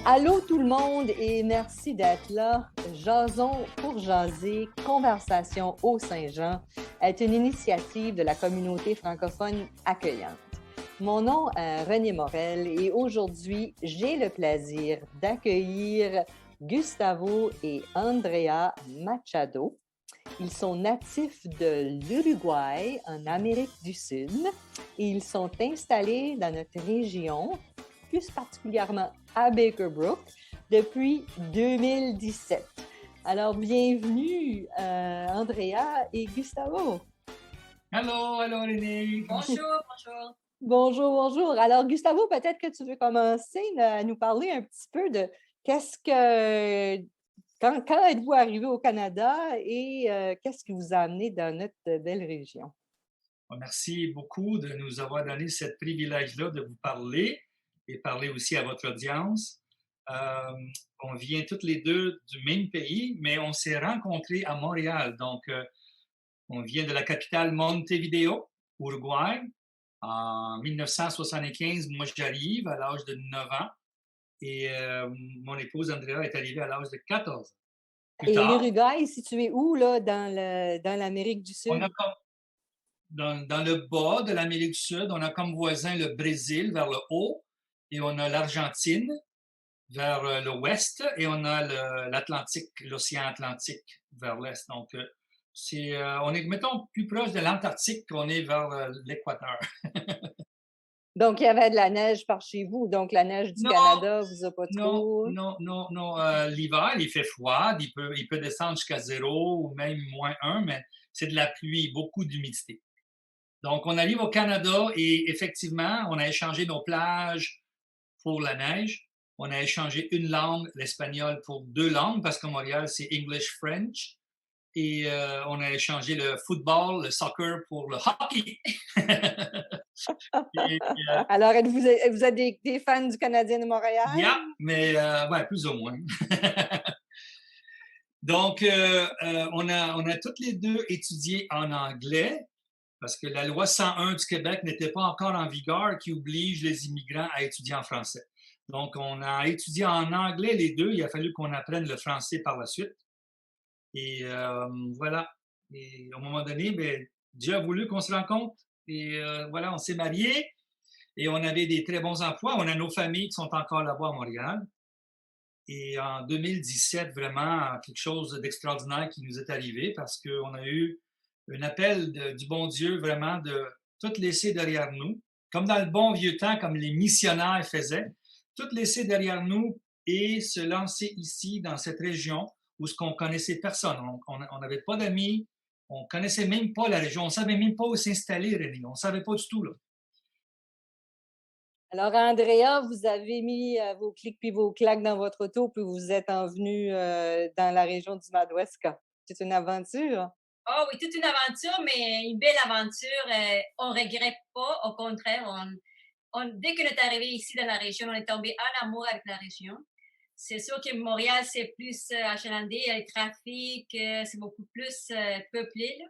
Allô tout le monde et merci d'être là. Jason pour jaser, Conversation au Saint-Jean est une initiative de la communauté francophone accueillante. Mon nom est René Morel et aujourd'hui, j'ai le plaisir d'accueillir Gustavo et Andrea Machado. Ils sont natifs de l'Uruguay, en Amérique du Sud, et ils sont installés dans notre région, plus particulièrement à Baker Brook, depuis 2017. Alors, bienvenue, Andrea et Gustavo. Allô, René. Bonjour. Bonjour. Alors, Gustavo, peut-être que tu veux commencer à nous parler un petit peu de quand êtes-vous arrivé au Canada et qu'est-ce qui vous a amené dans notre belle région? Merci beaucoup de nous avoir donné ce privilège-là de vous parler et parler aussi à votre audience. On vient toutes les deux du même pays, mais on s'est rencontrés à Montréal. Donc, on vient de la capitale Montevideo, Uruguay. En 1975, moi, j'arrive à l'âge de 9 ans et mon épouse Andrea est arrivée à l'âge de 14 ans. Et l'Uruguay est situé où, là, dans l'Amérique du Sud? On a dans le bas de l'Amérique du Sud, on a comme voisin le Brésil vers le haut et on a l'Argentine vers l'ouest et on a l'Atlantique, l'océan Atlantique vers l'est. Donc, on est, mettons, plus proche de l'Antarctique qu'on est vers l'équateur. Donc, il y avait de la neige par chez vous. Donc, la neige du Canada vous a pas trop... Non. L'hiver, il fait froid. Il peut descendre jusqu'à 0 ou même -1, mais c'est de la pluie, beaucoup d'humidité. Donc, on arrive au Canada et effectivement, on a échangé nos plages pour la neige. On a échangé une langue, l'espagnol, pour 2 langues parce qu'à Montréal, c'est English-French. Et on a échangé le football, le soccer pour le hockey. Alors, vous êtes des fans du Canadien de Montréal? Yeah, mais ouais, plus ou moins. Donc, on a toutes les deux étudié en anglais parce que la loi 101 du Québec n'était pas encore en vigueur qui oblige les immigrants à étudier en français. Donc, on a étudié en anglais les deux. Il a fallu qu'on apprenne le français par la suite. Et voilà. Et à un moment donné, ben, Dieu a voulu qu'on se rencontre. Et voilà, on s'est mariés et on avait des très bons emplois. On a nos familles qui sont encore là-bas à Montréal. Et en 2017, vraiment, quelque chose d'extraordinaire qui nous est arrivé parce qu'on a eu un appel du bon Dieu vraiment de tout laisser derrière nous, comme dans le bon vieux temps, comme les missionnaires faisaient, tout laisser derrière nous et se lancer ici, dans cette région, où ce qu'on connaissait personne. On n'avait pas d'amis, on connaissait même pas la région, on savait même pas où s'installer, René, on savait pas du tout, là. Alors, Andrea, vous avez mis vos clics puis vos claques dans votre auto, puis vous êtes envenu dans la région du Madawaska. C'est une aventure? Oh oui, toute une aventure, mais une belle aventure. On ne regrette pas, au contraire. Dès qu'on est arrivé ici dans la région, on est tombé en amour avec la région. C'est sûr que Montréal, c'est plus achalandé, il y a le trafic, c'est beaucoup plus peuplé, là.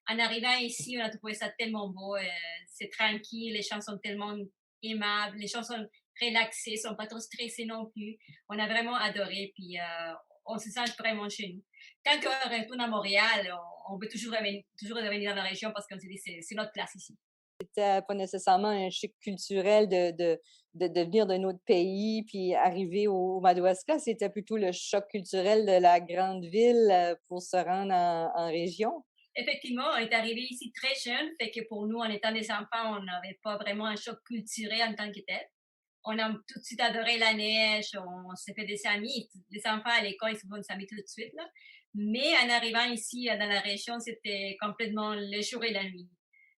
En arrivant ici, on a trouvé ça tellement beau. C'est tranquille, les gens sont tellement aimables, les gens sont relaxés, sont pas trop stressés non plus. On a vraiment adoré, puis on se sent vraiment chez nous. Quand on retourne à Montréal, on veut toujours revenir dans la région parce qu'on se dit c'est notre place ici. C'était pas nécessairement un chic culturel de venir d'un autre pays puis arriver au Madawaska. C'était plutôt le choc culturel de la grande ville pour se rendre en région. Effectivement, on est arrivé ici très jeune, fait que pour nous, en étant des enfants, on n'avait pas vraiment un choc culturel en tant que tel. On a tout de suite adoré la neige, on s'est fait des amis. Les enfants à l'école, ils se font des amis tout de suite, là. Mais en arrivant ici, dans la région, c'était complètement le jour et la nuit.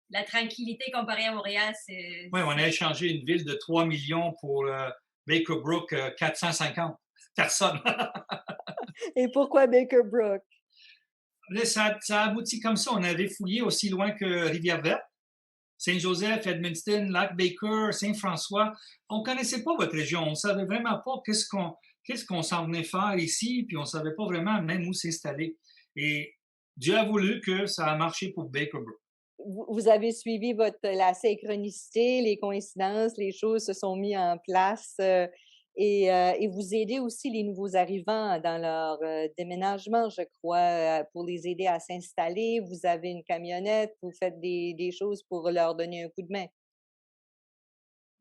La tranquillité comparée à Montréal, c'est... Oui, on a échangé une ville de 3 millions pour Baker Brook, 450 personnes. Et pourquoi Baker Brook? Là, ça aboutit comme ça. On avait fouillé aussi loin que Rivière-Verte, Saint-Joseph, Edmundston, Lac-Baker, Saint-François. On ne connaissait pas votre région. On ne savait vraiment pas qu'est-ce qu'on s'en venait faire ici, puis on ne savait pas vraiment même où s'installer. Et Dieu a voulu que ça a marché pour Baker Brook. Vous avez suivi la synchronicité, les coïncidences, les choses se sont mises en place et vous aidez aussi les nouveaux arrivants dans leur déménagement, je crois, pour les aider à s'installer. Vous avez une camionnette, vous faites des choses pour leur donner un coup de main.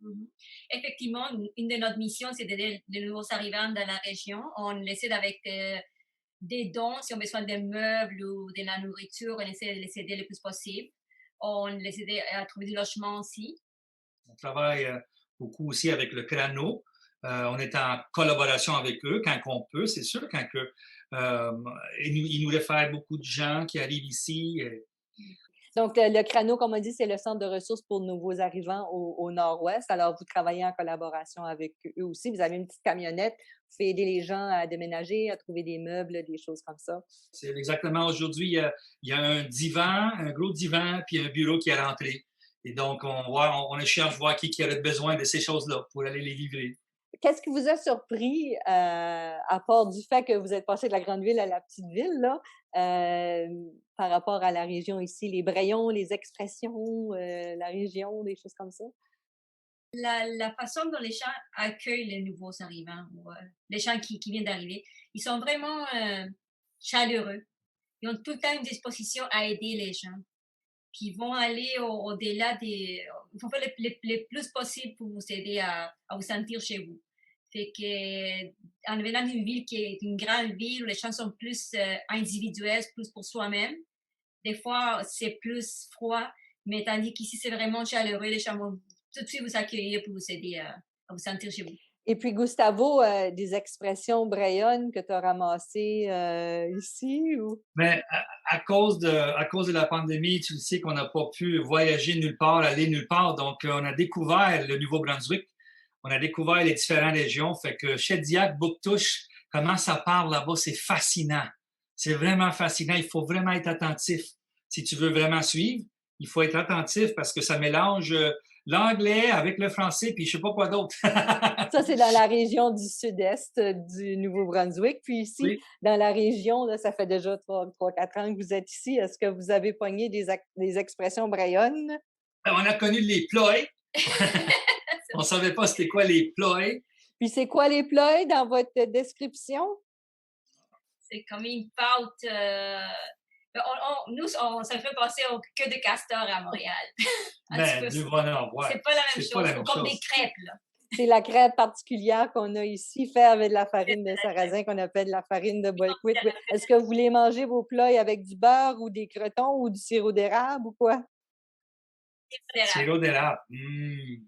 Mhm. Effectivement, une de nos missions, c'est d'aider les nouveaux arrivants dans la région. On les aide avec des dons, si on a besoin de meubles ou de la nourriture, on essaie de les aider le plus possible. On les aide à trouver du logement aussi. On travaille beaucoup aussi avec le Crano. On est en collaboration avec eux quand on peut, c'est sûr, quand que, ils nous réfèrent beaucoup de gens qui arrivent ici. Donc, le Crano, comme on dit, c'est le centre de ressources pour nouveaux arrivants au nord-ouest. Alors, vous travaillez en collaboration avec eux aussi. Vous avez une petite camionnette. Vous faites aider les gens à déménager, à trouver des meubles, des choses comme ça. C'est exactement aujourd'hui, il y a un divan, un gros divan, puis un bureau qui est rentré. Et donc, on cherche voir qui aurait besoin de ces choses-là pour aller les livrer. Qu'est-ce qui vous a surpris, à part du fait que vous êtes passé de la grande ville à la petite ville, là, par rapport à la région ici, les brayons, les expressions, la région, des choses comme ça? La façon dont les gens accueillent les nouveaux arrivants, ou les gens qui viennent d'arriver, ils sont vraiment chaleureux. Ils ont tout le temps une disposition à aider les gens. Puis ils vont aller au-delà des. Ils vont faire le plus possible pour vous aider à vous sentir chez vous. Fait que, en venant d'une ville qui est une grande ville où les gens sont plus individuels, plus pour soi-même, des fois c'est plus froid, mais tandis qu'ici c'est vraiment chaleureux, les gens vont tout de suite vous accueillir pour vous aider à vous sentir chez vous. Et puis Gustavo, des expressions brayonnes que tu as ramassées, ici ou? Mais à cause de la pandémie, tu le sais qu'on n'a pas pu voyager nulle part, aller nulle part. Donc, on a découvert le Nouveau-Brunswick. On a découvert les différentes régions. Fait que Shediac, Bouctouche, comment ça parle là-bas, c'est fascinant. C'est vraiment fascinant. Il faut vraiment être attentif. Si tu veux vraiment suivre, il faut être attentif parce que ça mélange l'anglais avec le français, puis je sais pas quoi d'autre. Ça, c'est dans la région du sud-est du Nouveau-Brunswick. Puis ici, Oui. dans la région, là, ça fait déjà 3-4 ans que vous êtes ici. Est-ce que vous avez pogné des expressions brayonnes? On a connu les ploys. On savait pas c'était quoi les ploys. Puis c'est quoi les plats dans votre description? C'est comme une pâte. Nous, ça fait penser au queue de castor à Montréal. Ben, du bonheur, ouais. C'est pas la même C'est chose. pas la même Comme chose. des crêpes, là. C'est la crêpe particulière qu'on a ici, faite avec de la farine de sarrasin qu'on appelle la farine de buckwheat. Est-ce que vous voulez manger vos plats avec du beurre ou des crotons ou du sirop d'érable ou quoi? Sirop d'érable. Oui,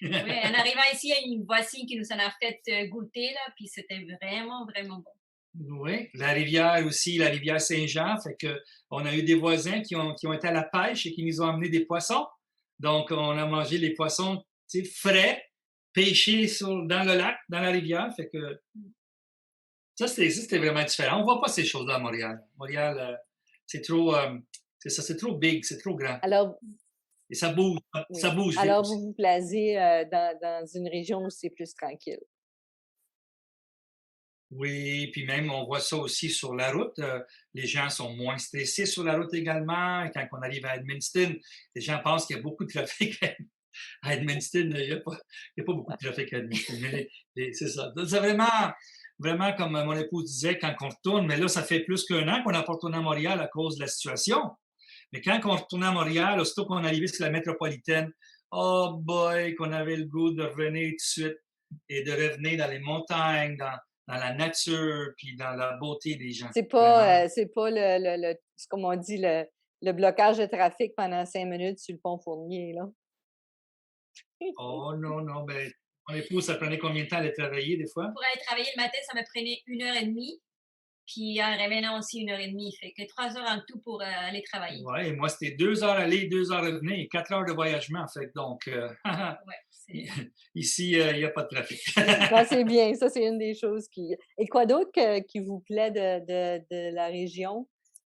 en arrivant ici, il y a une voisine qui nous en a fait goûter, là, puis c'était vraiment, vraiment bon. Oui, la rivière aussi, la rivière Saint-Jean. Fait que on a eu des voisins qui ont été à la pêche et qui nous ont amené des poissons. Donc, on a mangé les poissons, tu sais, frais, pêchés dans le lac, dans la rivière. Fait que c'était vraiment différent. On voit pas ces choses-là à Montréal. Montréal, c'est trop, c'est trop big, c'est trop grand. Alors, Et ça bouge, oui. ça bouge vite Alors, aussi. vous vous placez dans une région où c'est plus tranquille. Oui, puis même on voit ça aussi sur la route. Les gens sont moins stressés sur la route également. Quand on arrive à Edmundston, les gens pensent qu'il y a beaucoup de trafic à Edmundston. Il n'y a pas beaucoup de trafic à Edmundston. Mais c'est ça. C'est vraiment, vraiment comme mon épouse disait, quand on retourne, mais là, ça fait plus qu'un an qu'on n'a pas retourné à Montréal à cause de la situation. Mais quand on retournait à Montréal, aussitôt qu'on arrivait sur la métropolitaine, oh boy, qu'on avait le goût de revenir tout de suite et de revenir dans les montagnes, dans la nature, puis dans la beauté des gens. C'est pas comme on dit, le blocage de trafic pendant 5 minutes sur le pont Fournier, là. Oh non, non, ben, mon épouse, ça prenait combien de temps à aller travailler des fois? Pour aller travailler le matin, ça me prenait 1h30. Puis en revenant aussi 1h30. Fait que 3 heures en tout pour aller travailler. Oui, et moi, c'était 2 heures aller, 2 heures revenir et 4 heures de voyagement. Fait que donc, Ouais, ici, il n'y a pas de trafic. Non, c'est bien. Ça, c'est une des choses qui. Et quoi d'autre qui vous plaît de la région?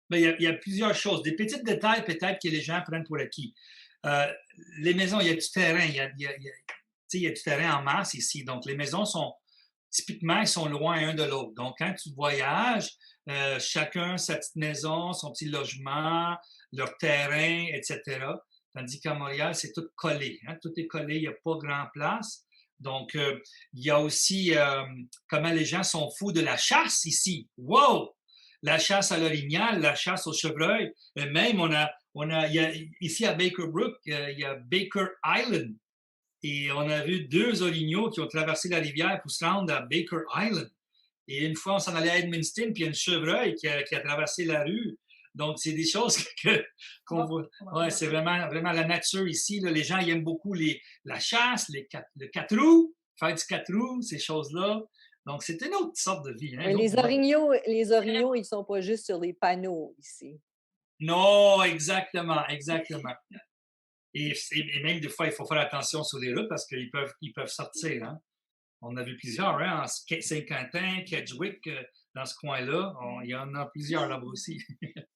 Ben, il y a plusieurs choses. Des petits détails peut-être que les gens prennent pour acquis. Les maisons, il y a du terrain. Il y a du terrain en masse ici. Donc, les maisons sont typiquement, ils sont loin un de l'autre. Donc, quand tu voyages, chacun sa petite maison, son petit logement, leur terrain, etc. Tandis qu'à Montréal, c'est tout collé. Hein? Tout est collé, il n'y a pas grand place. Donc, il y a aussi comment les gens sont fous de la chasse ici. Wow! La chasse à l'orignal, la chasse au chevreuil. Et même, ici à Baker Brook, il y a Baker Island. Et on a vu 2 orignaux qui ont traversé la rivière pour se rendre à Baker Island. Et une fois, on s'en allait à Edmundston, puis il y a une chevreuil qui a traversé la rue. Donc, c'est des choses qu'on voit. Ouais, c'est vraiment la nature ici. Là. Les gens ils aiment beaucoup la chasse, le 4 roues, faire du 4 roues, ces choses-là. Donc, c'est une autre sorte de vie. Hein, Les orignaux, ils ne sont pas juste sur les panneaux ici. Non, exactement. Et même des fois, il faut faire attention sur les routes parce qu'ils peuvent sortir. Hein. On a vu plusieurs, hein, en Saint-Quentin, Kedgewick, dans ce coin-là. Il y en a plusieurs là-bas aussi.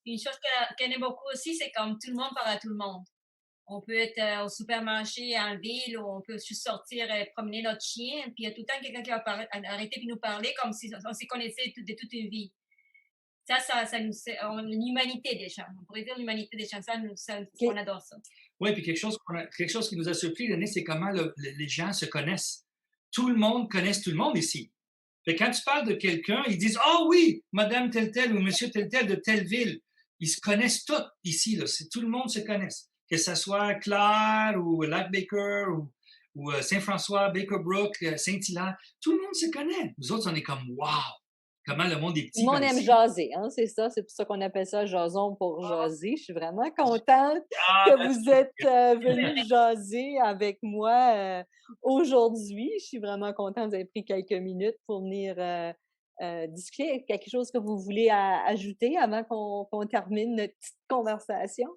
Une chose qu'on aime beaucoup aussi, c'est comme tout le monde parle à tout le monde. On peut être au supermarché en ville ou on peut juste sortir et promener notre chien. Puis il y a tout le temps quelqu'un qui va arrêter et nous parler comme si on se connaissait de toute une vie. Ça l'humanité des gens. On pourrait dire l'humanité des gens. On adore ça. Oui, puis quelque chose qui nous a surpris, René, c'est comment les gens se connaissent. Tout le monde connaît tout le monde ici. Fait quand tu parles de quelqu'un, ils disent « Ah oui, madame telle ou monsieur tel de telle ville. » Ils se connaissent tous ici. Là. Tout le monde se connaît. Que ce soit Clare ou Lac-Baker ou Saint-François, Baker Brook, Saint-Hilaire. Tout le monde se connaît. Nous autres, on est comme « Wow! » Comment le monde est petit. Tout le monde aime jaser, hein, c'est ça. C'est pour ça qu'on appelle ça jason pour jaser. Je suis vraiment contente que vous êtes venus jaser avec moi aujourd'hui. Je suis vraiment contente que vous avez pris quelques minutes pour venir discuter. Quelque chose que vous voulez ajouter avant qu'on termine notre petite conversation?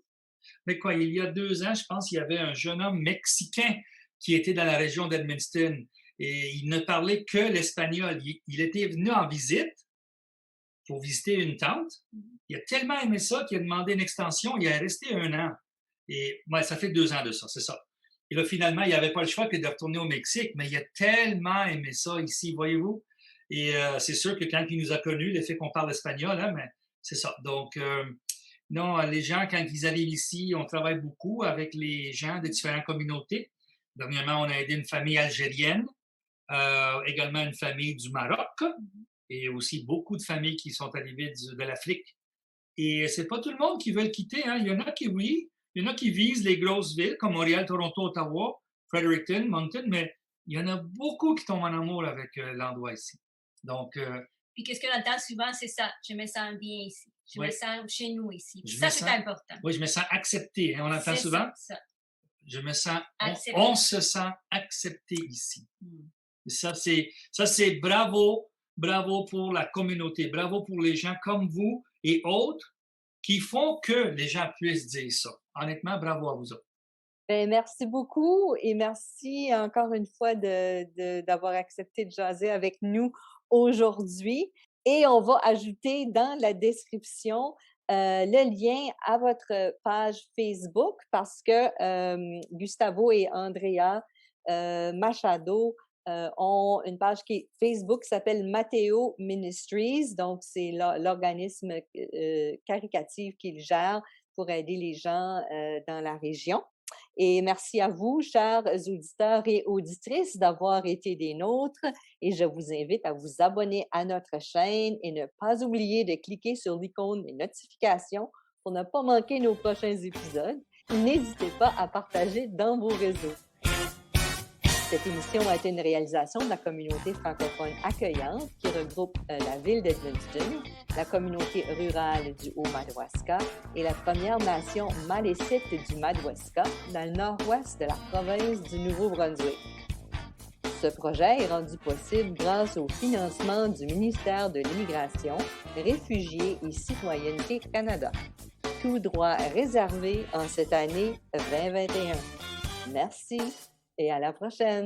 Mais quoi, il y a 2 ans, je pense, il y avait un jeune homme mexicain qui était dans la région d'Edmundston. Et il ne parlait que l'espagnol. Il était venu en visite pour visiter une tante. Il a tellement aimé ça qu'il a demandé une extension. Il est resté 1 an. Et ça fait 2 ans de ça, c'est ça. Et là, finalement, il n'avait pas le choix que de retourner au Mexique, mais il a tellement aimé ça ici, voyez-vous. Et c'est sûr que quand il nous a connus, le fait qu'on parle espagnol, hein, mais c'est ça. Donc, non, les gens, quand ils arrivent ici, on travaille beaucoup avec les gens de différentes communautés. Dernièrement, on a aidé une famille algérienne. Également une famille du Maroc et aussi beaucoup de familles qui sont arrivées de l'Afrique. Et c'est pas tout le monde qui veut le quitter. Hein. Il y en a qui, oui, il y en a qui visent les grosses villes comme Montréal, Toronto, Ottawa, Fredericton, Moncton, mais il y en a beaucoup qui tombent en amour avec l'endroit ici. Donc, puis qu'est-ce qu'on entend souvent, c'est ça. Je me sens bien ici. Je me sens chez nous ici. Ça, c'est important. Oui, je me sens accepté. Hein. On entend souvent. Ça. Je me sens, on se sent accepté ici. Ça, c'est bravo pour la communauté, bravo pour les gens comme vous et autres qui font que les gens puissent dire ça. Honnêtement, bravo à vous autres. Bien, merci beaucoup et merci encore une fois d'avoir accepté de jaser avec nous aujourd'hui. Et on va ajouter dans la description le lien à votre page Facebook parce que Gustavo et Andrea Machado ont une page Facebook qui s'appelle Mateo Ministries. Donc, c'est l'organisme caritatif qu'ils gèrent pour aider les gens dans la région. Et merci à vous, chers auditeurs et auditrices, d'avoir été des nôtres. Et je vous invite à vous abonner à notre chaîne et ne pas oublier de cliquer sur l'icône des notifications pour ne pas manquer nos prochains épisodes. N'hésitez pas à partager dans vos réseaux. Cette émission a été une réalisation de la communauté francophone accueillante qui regroupe la ville d'Edmundston, la communauté rurale du Haut-Madawaska et la Première Nation Malécite du Madawaska dans le nord-ouest de la province du Nouveau-Brunswick. Ce projet est rendu possible grâce au financement du ministère de l'Immigration, Réfugiés et Citoyenneté Canada. Tout droit réservé en cette année 2021. Merci et à la prochaine!